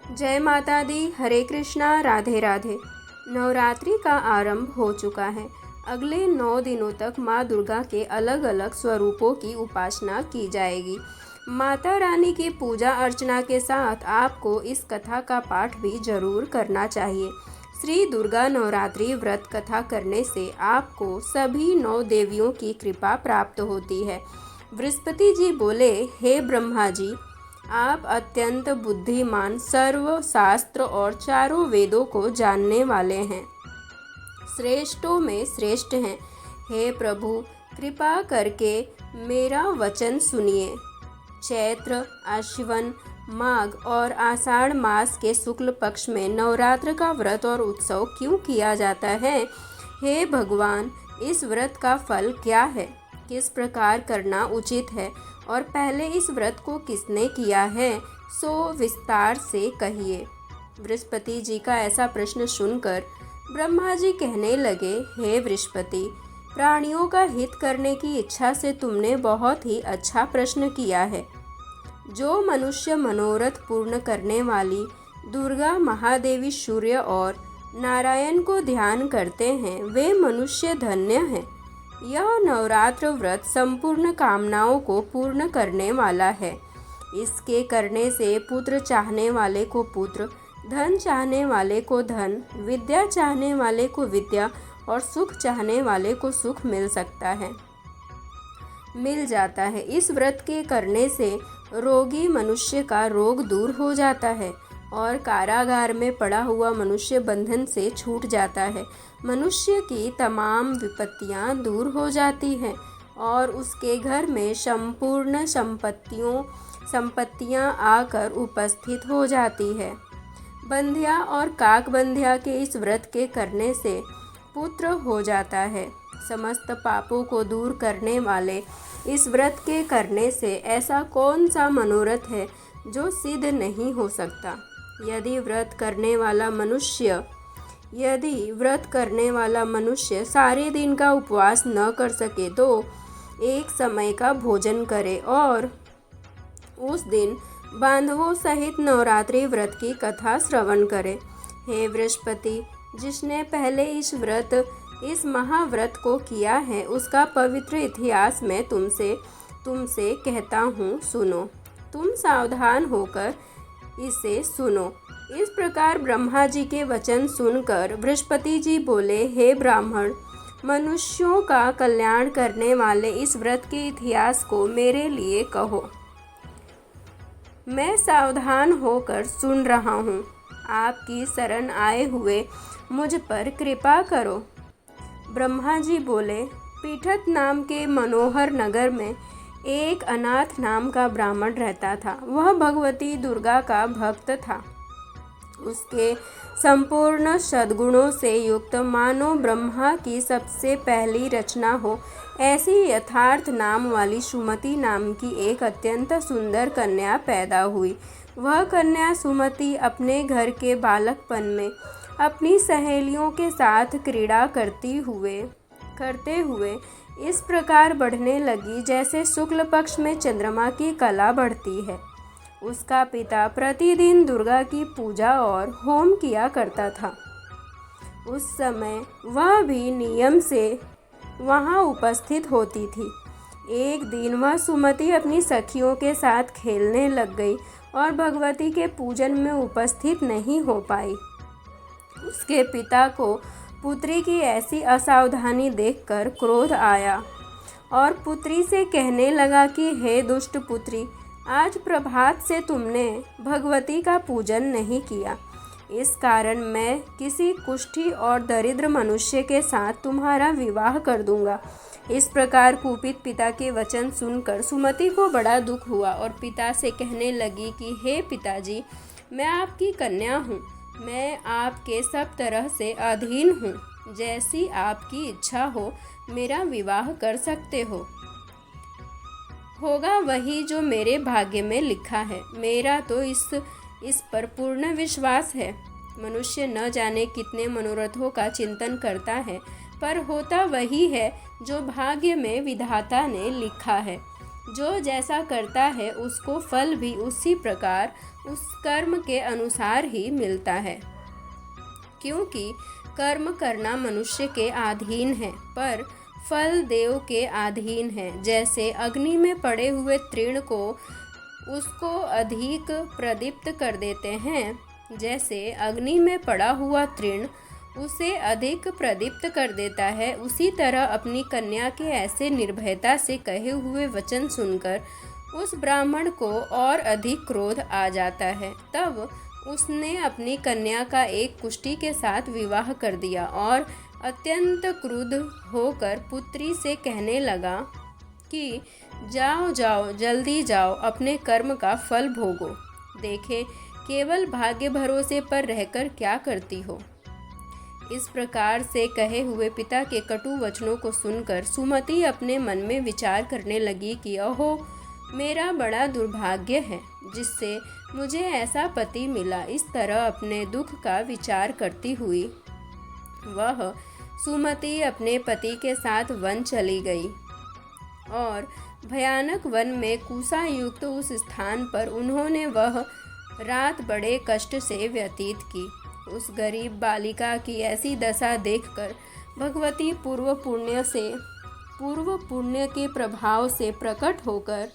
जय माता दी। हरे कृष्णा, राधे राधे। नवरात्रि का आरंभ हो चुका है। अगले 9 दिनों तक माँ दुर्गा के अलग अलग स्वरूपों की उपासना की जाएगी। माता रानी की पूजा अर्चना के साथ आपको इस कथा का पाठ भी जरूर करना चाहिए। श्री दुर्गा नवरात्रि व्रत कथा करने से आपको सभी 9 देवियों की कृपा प्राप्त होती है। बृहस्पति जी बोले, हे ब्रह्मा जी, आप अत्यंत बुद्धिमान, सर्व शास्त्र और चारों वेदों को जानने वाले हैं, श्रेष्ठों में श्रेष्ठ हैं। हे प्रभु, कृपा करके मेरा वचन सुनिए। चैत्र, आश्विन, माघ और आषाढ़ मास के शुक्ल पक्ष में नवरात्र का व्रत और उत्सव क्यों किया जाता है? हे भगवान, इस व्रत का फल क्या है? किस प्रकार करना उचित है? और पहले इस व्रत को किसने किया है, सो विस्तार से कहिए। बृहस्पति जी का ऐसा प्रश्न सुनकर ब्रह्मा जी कहने लगे, हे बृहस्पति, प्राणियों का हित करने की इच्छा से तुमने बहुत ही अच्छा प्रश्न किया है। जो मनुष्य मनोरथ पूर्ण करने वाली दुर्गा महादेवी, सूर्य और नारायण को ध्यान करते हैं, वे मनुष्य धन्य हैं। यह नवरात्र व्रत संपूर्ण कामनाओं को पूर्ण करने वाला है। इसके करने से पुत्र चाहने वाले को पुत्र, धन चाहने वाले को धन, विद्या चाहने वाले को विद्या और सुख चाहने वाले को सुख मिल जाता है। इस व्रत के करने से रोगी मनुष्य का रोग दूर हो जाता है और कारागार में पड़ा हुआ मनुष्य बंधन से छूट जाता है। मनुष्य की तमाम विपत्तियां दूर हो जाती हैं और उसके घर में संपूर्ण संपत्तियां आकर उपस्थित हो जाती है। बंध्या और काक बंध्या के इस व्रत के करने से पुत्र हो जाता है। समस्त पापों को दूर करने वाले इस व्रत के करने से ऐसा कौन सा मनोरथ है जो सिद्ध नहीं हो सकता? यदि व्रत करने वाला मनुष्य सारे दिन का उपवास न कर सके तो एक समय का भोजन करे और उस दिन बांधवों सहित नवरात्रि व्रत की कथा श्रवण करे। हे बृहस्पति, जिसने पहले इस महाव्रत को किया है, उसका पवित्र इतिहास मैं तुमसे कहता हूँ, सुनो। तुम सावधान होकर इसे सुनो। इस प्रकार ब्रह्मा जी के वचन सुनकर बृहस्पति जी बोले, हे ब्राह्मण, मनुष्यों का कल्याण करने वाले इस व्रत के इतिहास को मेरे लिए कहो। मैं सावधान होकर सुन रहा हूँ। आपकी शरण आए हुए मुझ पर कृपा करो। ब्रह्मा जी बोले, पीठत नाम के मनोहर नगर में एक अनाथ नाम का ब्राह्मण रहता था। वह भगवती दुर्गा का भक्त था। उसके संपूर्ण सद्गुणों से युक्त, मानो ब्रह्मा की सबसे पहली रचना हो, ऐसी यथार्थ नाम वाली सुमति नाम की एक अत्यंत सुंदर कन्या पैदा हुई। वह कन्या सुमति अपने घर के बालकपन में अपनी सहेलियों के साथ क्रीड़ा करते हुए इस प्रकार बढ़ने लगी जैसे शुक्ल पक्ष में चंद्रमा की कला बढ़ती है। उसका पिता प्रतिदिन दुर्गा की पूजा और होम किया करता था। उस समय वह भी नियम से वहाँ उपस्थित होती थी। एक दिन वह सुमति अपनी सखियों के साथ खेलने लग गई और भगवती के पूजन में उपस्थित नहीं हो पाई। उसके पिता को पुत्री की ऐसी असावधानी देखकर क्रोध आया और पुत्री से कहने लगा कि हे दुष्ट पुत्री, आज प्रभात से तुमने भगवती का पूजन नहीं किया। इस कारण मैं किसी कुष्ठी और दरिद्र मनुष्य के साथ तुम्हारा विवाह कर दूंगा। इस प्रकार कुपित पिता के वचन सुनकर सुमति को बड़ा दुख हुआ और पिता से कहने लगी कि हे पिताजी, मैं आपकी कन्या हूँ। मैं आपके सब तरह से अधीन हूँ। जैसी आपकी इच्छा हो मेरा विवाह कर सकते हो। होगा वही जो मेरे भाग्य में लिखा है। मेरा तो इस पर पूर्ण विश्वास है। मनुष्य न जाने कितने मनोरथों का चिंतन करता है, पर होता वही है जो भाग्य में विधाता ने लिखा है। जो जैसा करता है उसको फल भी उसी प्रकार उस कर्म के अनुसार ही मिलता है, क्योंकि कर्म करना मनुष्य के अधीन है पर फल देव के अधीन है। जैसे अग्नि में पड़े हुए तृण को उसको अधिक प्रदीप्त कर देते हैं, जैसे अग्नि में पड़ा हुआ तृण उसे अधिक प्रदीप्त कर देता है, उसी तरह अपनी कन्या के ऐसे निर्भयता से कहे हुए वचन सुनकर उस ब्राह्मण को और अधिक क्रोध आ जाता है। तब उसने अपनी कन्या का एक कुष्ठी के साथ विवाह कर दिया और अत्यंत क्रुद्ध होकर पुत्री से कहने लगा कि जाओ जाओ, जल्दी जाओ, अपने कर्म का फल भोगो। देखे केवल भाग्य भरोसे पर रहकर क्या करती हो। इस प्रकार से कहे हुए पिता के कटु वचनों को सुनकर सुमति अपने मन में विचार करने लगी कि अहो, मेरा बड़ा दुर्भाग्य है जिससे मुझे ऐसा पति मिला। इस तरह अपने दुख का विचार करती हुई वह सुमति अपने पति के साथ वन चली गई और भयानक वन में कुसा युक्त उस स्थान पर उन्होंने वह रात बड़े कष्ट से व्यतीत की। उस गरीब बालिका की ऐसी दशा देखकर भगवती पूर्व पुण्य के प्रभाव से प्रकट होकर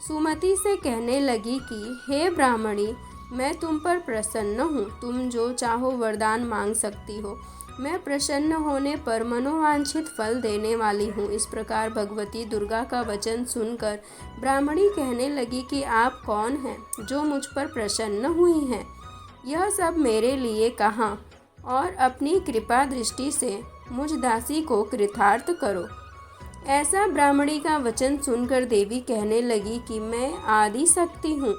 सुमति से कहने लगी कि हे ब्राह्मणी, मैं तुम पर प्रसन्न हूँ, तुम जो चाहो वरदान मांग सकती हो। मैं प्रसन्न होने पर मनोवांछित फल देने वाली हूँ। इस प्रकार भगवती दुर्गा का वचन सुनकर ब्राह्मणी कहने लगी कि आप कौन हैं जो मुझ पर प्रसन्न हुई हैं। यह सब मेरे लिए कहा और अपनी कृपा दृष्टि से मुझ दासी को कृतार्थ करो। ऐसा ब्राह्मणी का वचन सुनकर देवी कहने लगी कि मैं आदि शक्ति हूँ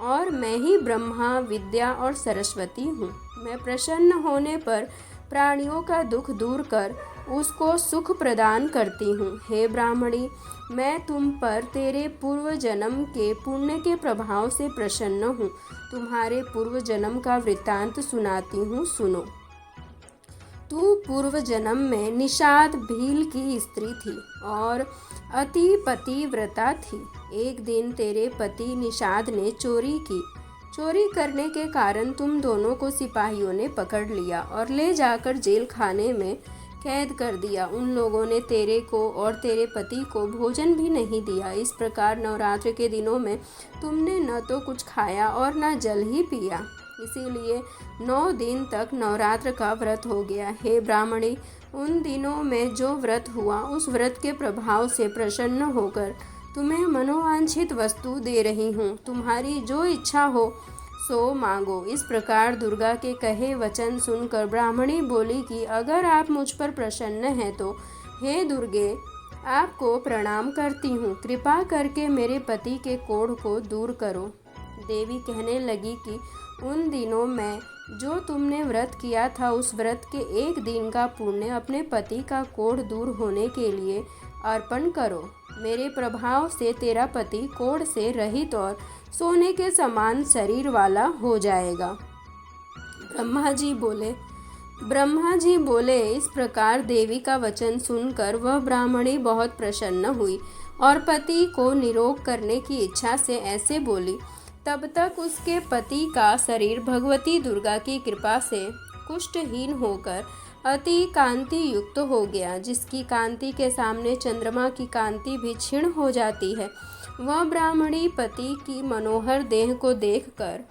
और मैं ही ब्रह्मा, विद्या और सरस्वती हूँ। मैं प्रसन्न होने पर प्राणियों का दुख दूर कर उसको सुख प्रदान करती हूँ। हे ब्राह्मणी, मैं तुम पर तेरे पूर्व जन्म के पुण्य के प्रभाव से प्रसन्न हूँ। तुम्हारे पूर्व जन्म का वृत्तांत सुनाती हूँ, सुनो। तू पूर्व जन्म में निषाद भील की स्त्री थी और अति पतिव्रता थी। एक दिन तेरे पति निषाद ने चोरी की। चोरी करने के कारण तुम दोनों को सिपाहियों ने पकड़ लिया और ले जाकर जेल खाने में कैद कर दिया। उन लोगों ने तेरे को और तेरे पति को भोजन भी नहीं दिया। इस प्रकार नवरात्र के दिनों में तुमने न तो कुछ खाया और न जल ही पिया, इसीलिए 9 दिन तक नवरात्र का व्रत हो गया। हे ब्राह्मणी, उन दिनों में जो व्रत हुआ उस व्रत के प्रभाव से प्रसन्न होकर तुम्हें मनोवांछित वस्तु दे रही हूँ। तुम्हारी जो इच्छा हो सो मांगो। इस प्रकार दुर्गा के कहे वचन सुनकर ब्राह्मणी बोली कि अगर आप मुझ पर प्रसन्न हैं तो हे दुर्गे, आपको प्रणाम करती हूँ। कृपा करके मेरे पति के कोढ़ को दूर करो। देवी कहने लगी कि उन दिनों में जो तुमने व्रत किया था उस व्रत के एक दिन का पुण्य अपने पति का कोढ़ दूर होने के लिए अर्पण करो। मेरे प्रभाव से तेरा पति कोढ़ से रहित और सोने के समान शरीर वाला हो जाएगा। ब्रह्मा जी बोले। इस प्रकार देवी का वचन सुनकर वह ब्राह्मणी बहुत प्रसन्न हुई और पति को निरोग करने की इच्छा से ऐसे बोली। तब तक उसके पति का शरीर भगवती दुर्गा की कृपा से कुष्ठहीन होकर अति कांति युक्त हो गया, जिसकी कांति के सामने चंद्रमा की कांति भी क्षीण हो जाती है। वह ब्राह्मणी पति के मनोहर देह को देखकर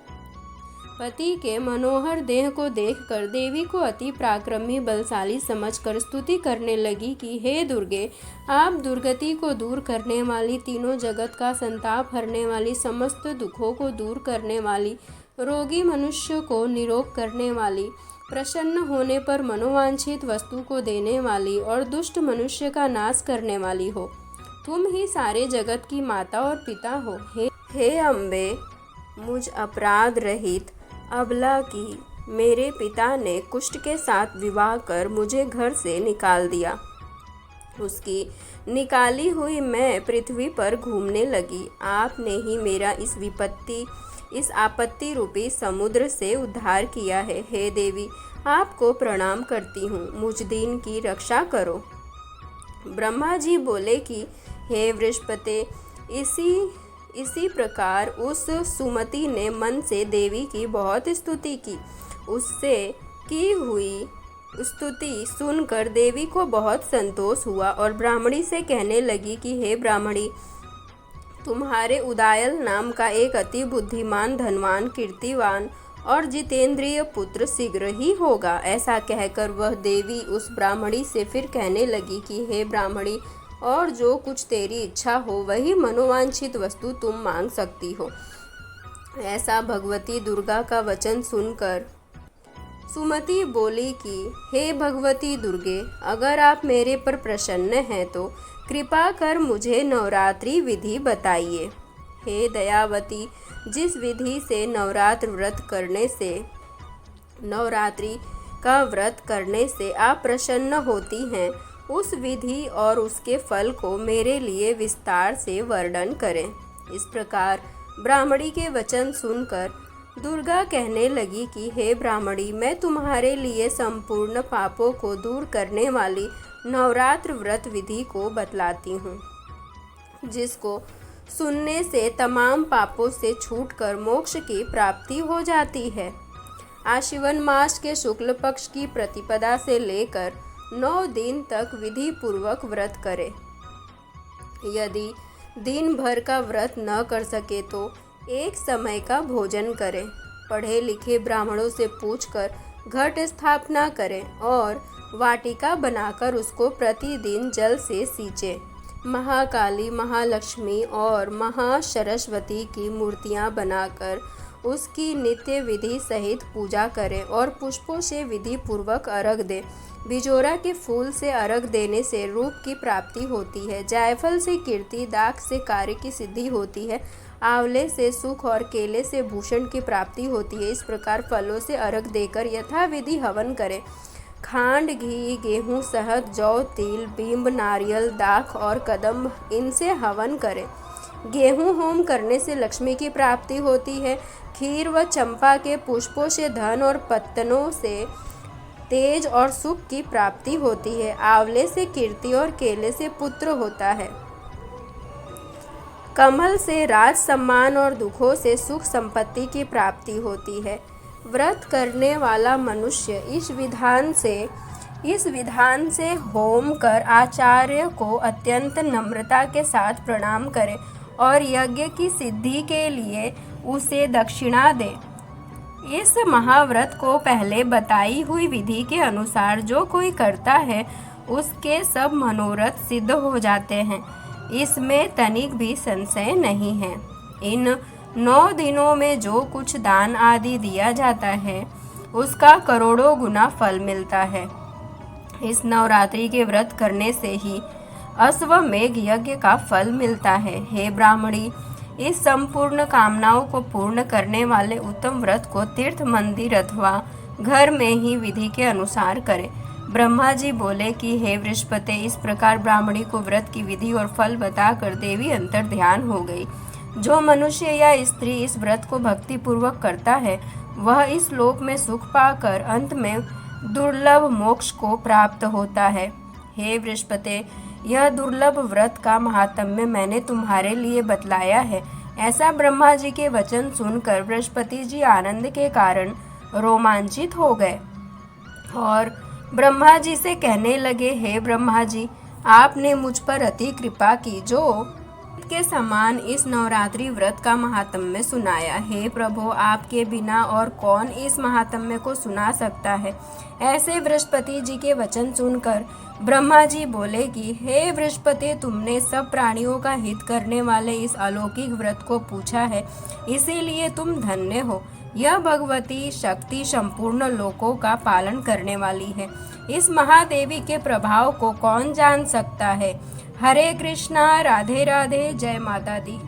देवी को अति पराक्रमी बलशाली समझकर स्तुति करने लगी कि हे दुर्गे, आप दुर्गति को दूर करने वाली, तीनों जगत का संताप हरने वाली, समस्त दुखों को दूर करने वाली, रोगी मनुष्य को निरोग करने वाली, प्रसन्न होने पर मनोवांछित वस्तु को देने वाली और दुष्ट मनुष्य का नाश करने वाली हो। तुम ही सारे जगत की माता और पिता हो। हे अम्बे, मुझ अपराध रहित अबला की मेरे पिता ने कुष्ठ के साथ विवाह कर मुझे घर से निकाल दिया। उसकी निकाली हुई मैं पृथ्वी पर घूमने लगी। आपने ही मेरा इस आपत्ति रूपी समुद्र से उद्धार किया है। हे देवी, आपको प्रणाम करती हूँ, मुझ दीन की रक्षा करो। ब्रह्मा जी बोले कि हे बृहस्पति, इसी प्रकार उस सुमति ने मन से देवी की बहुत स्तुति की। उससे की हुई स्तुति सुनकर देवी को बहुत संतोष हुआ और ब्राह्मणी से कहने लगी कि हे ब्राह्मणी, तुम्हारे उदायल नाम का एक अति बुद्धिमान, धनवान, कीर्तिवान और जितेंद्रिय पुत्र शीघ्र ही होगा। ऐसा कहकर वह देवी उस ब्राह्मणी से फिर कहने लगी कि हे ब्राह्मणी, और जो कुछ तेरी इच्छा हो वही मनोवांछित वस्तु तुम मांग सकती हो। ऐसा भगवती दुर्गा का वचन सुनकर सुमति बोली कि हे भगवती दुर्गे, अगर आप मेरे पर प्रसन्न हैं तो कृपा कर मुझे नवरात्रि विधि बताइए। हे दयावती, जिस विधि से नवरात्रि का व्रत करने से आप प्रसन्न होती हैं, उस विधि और उसके फल को मेरे लिए विस्तार से वर्णन करें। इस प्रकार ब्राह्मणी के वचन सुनकर दुर्गा कहने लगी कि हे ब्राह्मणी, मैं तुम्हारे लिए संपूर्ण पापों को दूर करने वाली नवरात्र व्रत विधि को बतलाती हूँ, जिसको सुनने से तमाम पापों से छूटकर मोक्ष की प्राप्ति हो जाती है। आश्विन मास के शुक्ल पक्ष की प्रतिपदा से लेकर 9 दिन तक विधि पूर्वक व्रत करें। यदि दिन भर का व्रत न कर सके तो एक समय का भोजन करें। पढ़े लिखे ब्राह्मणों से पूछकर घट स्थापना करें और वाटिका बनाकर उसको प्रतिदिन जल से सींचें। महाकाली, महालक्ष्मी और महासरस्वती की मूर्तियां बनाकर उसकी नित्य विधि सहित पूजा करें और पुष्पों से विधि पूर्वक अर्घ दें। बिजोरा के फूल से अर्घ देने से रूप की प्राप्ति होती है। जायफल से कीर्ति, दाख से कार्य की सिद्धि होती है। आंवले से सुख और केले से भूषण की प्राप्ति होती है। इस प्रकार फलों से अर्घ देकर यथाविधि हवन करें। खांड, घी, गेहूँ, शहद, जौ, तिल, बिंब, नारियल, दाख और कदम्ब, इनसे हवन करें। गेहूँ होम करने से लक्ष्मी की प्राप्ति होती है। खीर व चंपा के पुष्पों से धन और पत्तनों से तेज और सुख की प्राप्ति होती है। आंवले से कीर्ति और केले से पुत्र होता है। कमल से राज सम्मान और दुखों से सुख संपत्ति की प्राप्ति होती है। व्रत करने वाला मनुष्य इस विधान से होम कर आचार्य को अत्यंत नम्रता के साथ प्रणाम करे और यज्ञ की सिद्धि के लिए उसे दक्षिणा दे। इस महाव्रत को पहले बताई हुई विधि के अनुसार जो कोई करता है उसके सब मनोरथ सिद्ध हो जाते हैं। इसमें तनिक भी संशय नहीं है। इन 9 दिनों में जो कुछ दान आदि दिया जाता है उसका करोड़ों गुना फल मिलता है। इस नवरात्रि के व्रत करने से ही अश्वमेघ यज्ञ का फल मिलता है। हे ब्राह्मणी, इस संपूर्ण कामनाओं को पूर्ण करने वाले उत्तम व्रत को तीर्थ, मंदिर अथवा घर में ही विधि के अनुसार करें। ब्रह्मा जी बोले कि हे बृहस्पति, इस प्रकार ब्राह्मणी को व्रत की विधि और फल बताकर देवी अंतर ध्यान हो गई। जो मनुष्य या स्त्री इस व्रत को भक्ति पूर्वक करता है वह इस लोक में सुख पाकर अंत में दुर्लभ मोक्ष को प्राप्त होता है। हे बृहस्पति, यह दुर्लभ व्रत का महात्म्य मैंने तुम्हारे लिए बतलाया है। ऐसा ब्रह्मा जी के वचन सुनकर बृहस्पति जी आनंद के कारण रोमांचित हो गए और ब्रह्मा जी से कहने लगे, हे ब्रह्मा जी, आपने मुझ पर अति कृपा की जो के समान इस नवरात्रि व्रत का महात्म्य सुनाया। हे प्रभु, आपके बिना और कौन इस महात्म्य को सुना सकता है। ऐसे बृहस्पति जी के वचन सुनकर ब्रह्मा जी बोले कि हे बृहस्पति, तुमने सब प्राणियों का हित करने वाले इस अलौकिक व्रत को पूछा है, इसीलिए तुम धन्य हो। यह भगवती शक्ति संपूर्ण लोकों का पालन करने वाली है। इस महादेवी के प्रभाव को कौन जान सकता है। हरे कृष्णा, राधे राधे, जय माता दी।